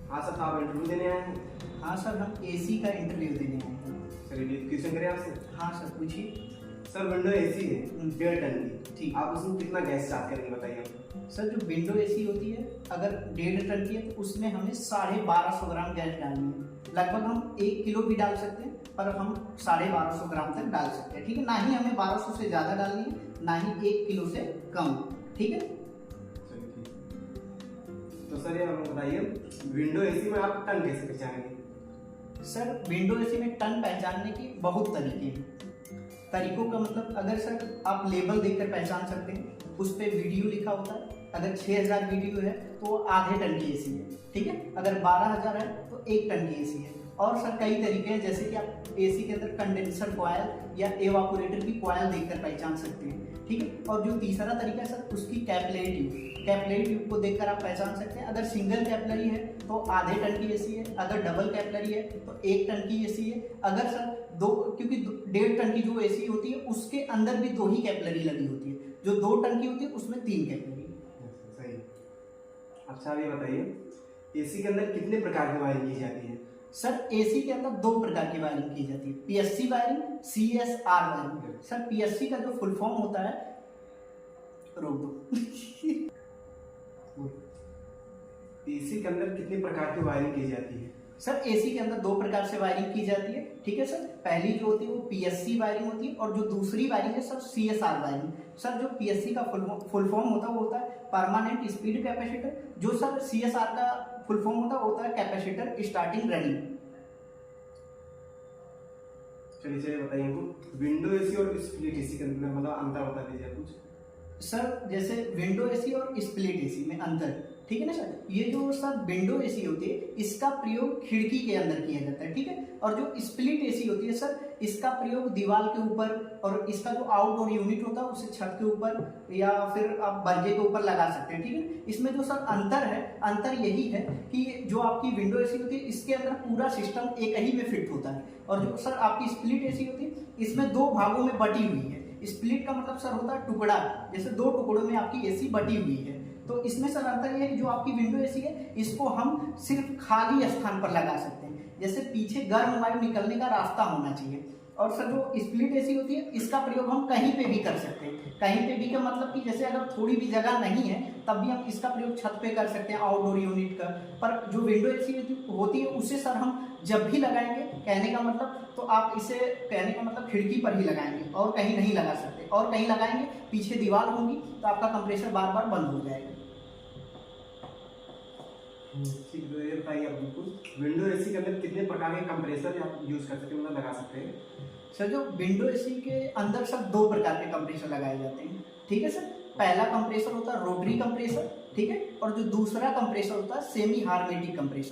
हाँ सर, आप इंटरव्यू देने आए हैं? हाँ सर, हम एसी का इंटरव्यू देने आए हैं। चलिए क्वेश्चन करें आपसे। हाँ सर, पूछिए। सर विंडो एसी है 1.5 टन की, ठीक। आप उसमें कितना गैस चार्ज करेंगे बताइए हमको। सर जो विंडो एसी होती है, अगर 1.5 टन की है तो उसमें हमें 1250 ग्राम गैस डालनी है। लगभग हम 1 किलो भी डाल सकते हैं, पर हम 1250 ग्राम तक डाल सकते हैं। ठीक है, ना ही हमें 1200 से ज़्यादा डालनी है, ना ही 1 किलो से कम। ठीक है। चलिए ठीक। तो सर ये हमें बताइए, विंडो एसी में आप टन कैसे पहचानेंगे? सर विंडो एसी में टन पहचानने के बहुत तरीके हैं। तरीकों का मतलब, अगर सर आप लेबल देखकर पहचान सकते हैं, उस पर वीडियो लिखा होता है। अगर 6000 वीडियो है तो आधे टन की एसी है। ठीक है, अगर 12000 है तो 1 टन की एसी है। और सर कई तरीके हैं, जैसे कि आप एसी के अंदर कंडेंसर कॉयल या एवापोरेटर की कॉयल देखकर पहचान सकते हैं। ठीक है, और जो तीसरा तरीका है सर, उसकी कैपिलरी ट्यूब को देखकर आप पहचान सकते हैं। अगर सिंगल कैपिलरी है तो आधे टन की एसी है, अगर डबल कैपिलरी है तो 1 टन की एसी है। अगर सर क्योंकि 1.5 टन की जो एसी होती है उसके अंदर भी 2 ही कैपिलरी लगी होती है, जो 2 टन की होती है उसमें 3 कैपिलरी। सही। अच्छा ये बताइए, एसी के अंदर कितने प्रकार की वायरिंग की जाती है? सर एसी के अंदर 2 प्रकार की वायरिंग की जाती है, PSC wiring, CSR wiring. Sir PSC का जो फुल फॉर्म होता है, रोक दो। एसी के अंदर कितने प्रकार की वायरिंग की जाती है? सर एसी के अंदर 2 प्रकार से वायरिंग की जाती है। ठीक है सर, पहली जो होती है वो पीएससी वायरिंग होती है, और जो दूसरी वायरिंग है सर सीएसआर वायरिंग। सर जो पीएससी का फुल फॉर्म होता है वो होता है परमानेंट स्पीड कैपेसिटर। जो सर सीएसआर का फुल फॉर्म होता है कैपेसिटर स्टार्टिंग रनिंग। चलिए बताइए हमको, विंडो एसी और स्प्लिट एसी के अंदर मतलब अंतर बता दीजिए कुछ। सर जैसे विंडो एसी और स्प्लिट एसी में अंतर, ठीक है ना सर, ये जो सर विंडो एसी होती है इसका प्रयोग खिड़की के अंदर किया जाता है। ठीक है, और जो स्प्लिट एसी होती है सर, इसका प्रयोग दीवार के ऊपर, और इसका जो आउटडोर यूनिट होता है उसे छत के ऊपर या फिर आप बर्जे के ऊपर लगा सकते हैं। ठीक है, इसमें जो सर अंतर है, अंतर यही है कि जो आपकी विंडो एसी होती है इसके अंदर पूरा सिस्टम एक ही में फिट होता है, और जो सर आपकी स्प्लिट एसी होती है इसमें 2 भागों में बटी हुई है। स्प्लिट का मतलब सर होता है टुकड़ा, जैसे 2 टुकड़ों में आपकी एसी बटी हुई है। तो इसमें सर अंतर यह है कि जो आपकी विंडो एसी है इसको हम सिर्फ खाली स्थान पर लगा सकते हैं, जैसे पीछे गर्म वायु निकलने का रास्ता होना चाहिए। और सर जो स्प्लिट एसी होती है इसका प्रयोग हम कहीं पे भी कर सकते हैं। कहीं पे भी का मतलब कि जैसे अगर थोड़ी भी जगह नहीं है तब भी हम इसका प्रयोग छत पे कर सकते हैं, आउटडोर यूनिट का। पर जो विंडो एसी होती है उसे सर हम जब भी लगाएंगे, कहने का मतलब, तो आप इसे कहने का मतलब खिड़की पर ही लगाएंगे और कहीं नहीं लगा सकते, और कहीं लगाएंगे पीछे दीवार होगी तो आपका कंप्रेसर बार बार बंद हो जाएगा। ठीक है, तो ये बताइए आप बिल्कुल, विंडो एसी के अंदर कितने प्रकार के कंप्रेसर आप यूज कर सकते हैं, मतलब लगा सकते हैं? सर जो विंडो एसी के अंदर सब 2 प्रकार के कंप्रेसर लगाए जाते हैं। ठीक है सर, पहला कंप्रेसर होता है रोटरी कंप्रेसर। ठीक है, और जो दूसरा कंप्रेसर होता है सेमी हार्मेटिक कंप्रेसर।